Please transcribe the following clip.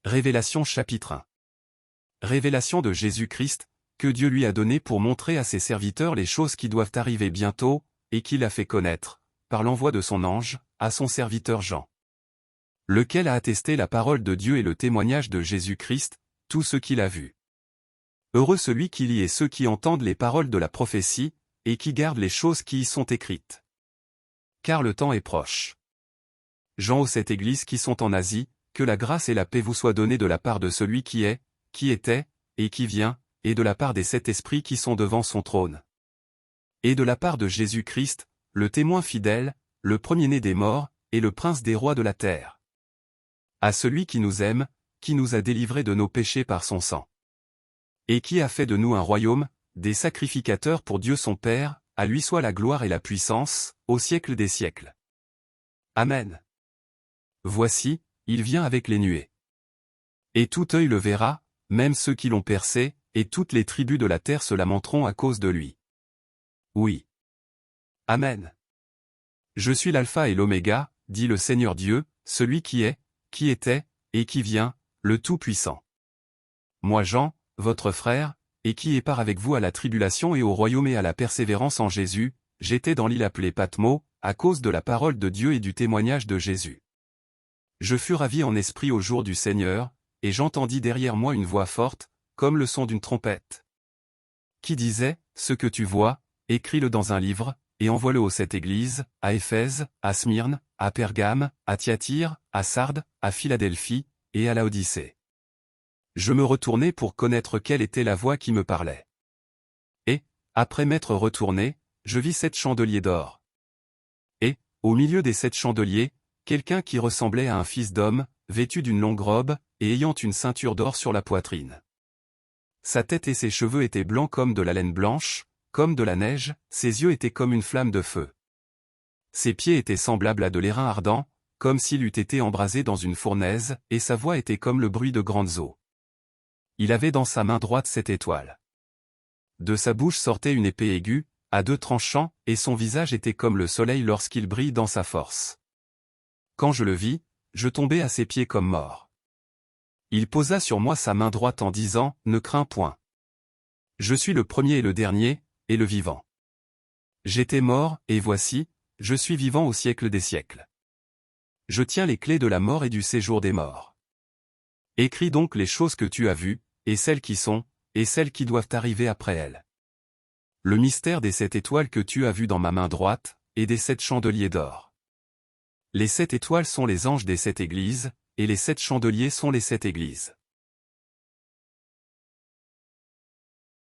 Révélation chapitre 1. Révélation de Jésus-Christ, que Dieu lui a donné pour montrer à ses serviteurs les choses qui doivent arriver bientôt, et qu'il a fait connaître, par l'envoi de son ange, à son serviteur Jean. Lequel a attesté la parole de Dieu et le témoignage de Jésus-Christ, tout ce qu'il a vu. Heureux celui qui lit et ceux qui entendent les paroles de la prophétie, et qui gardent les choses qui y sont écrites. Car le temps est proche. Jean aux 7 églises qui sont en Asie, que la grâce et la paix vous soient données de la part de celui qui est, qui était, et qui vient, et de la part des 7 esprits qui sont devant son trône. Et de la part de Jésus-Christ, le témoin fidèle, le premier-né des morts, et le prince des rois de la terre. À celui qui nous aime, qui nous a délivrés de nos péchés par son sang. Et qui a fait de nous un royaume, des sacrificateurs pour Dieu son Père, à lui soit la gloire et la puissance, au siècle des siècles. Amen. Voici, il vient avec les nuées. Et tout œil le verra, même ceux qui l'ont percé, et toutes les tribus de la terre se lamenteront à cause de lui. Oui. Amen. Je suis l'alpha et l'oméga, dit le Seigneur Dieu, celui qui est, qui était, et qui vient, le Tout-Puissant. Moi Jean, votre frère, et qui est part avec vous à la tribulation et au royaume et à la persévérance en Jésus, j'étais dans l'île appelée Patmos, à cause de la parole de Dieu et du témoignage de Jésus. Je fus ravi en esprit au jour du Seigneur, et j'entendis derrière moi une voix forte, comme le son d'une trompette. Qui disait, ce que tu vois, écris-le dans un livre, et envoie-le aux 7 églises, à Éphèse, à Smyrne, à Pergame, à Thyatire, à Sardes, à Philadelphie, et à Laodicée. Je me retournai pour connaître quelle était la voix qui me parlait. Et, après m'être retourné, je vis 7 chandeliers d'or. Et, au milieu des 7 chandeliers, quelqu'un qui ressemblait à un fils d'homme, vêtu d'une longue robe, et ayant une ceinture d'or sur la poitrine. Sa tête et ses cheveux étaient blancs comme de la laine blanche, comme de la neige, ses yeux étaient comme une flamme de feu. Ses pieds étaient semblables à de l'airain ardent, comme s'il eût été embrasé dans une fournaise, et sa voix était comme le bruit de grandes eaux. Il avait dans sa main droite 7 étoiles. De sa bouche sortait une épée aiguë, à 2 tranchants, et son visage était comme le soleil lorsqu'il brille dans sa force. Quand je le vis, je tombai à ses pieds comme mort. Il posa sur moi sa main droite en disant, « Ne crains point. Je suis le premier et le dernier, et le vivant. J'étais mort, et voici, je suis vivant au siècle des siècles. Je tiens les clés de la mort et du séjour des morts. Écris donc les choses que tu as vues, et celles qui sont, et celles qui doivent arriver après elles. Le mystère des 7 étoiles que tu as vues dans ma main droite, et des 7 chandeliers d'or. Les 7 étoiles sont les anges des 7 églises, et les 7 chandeliers sont les 7 églises.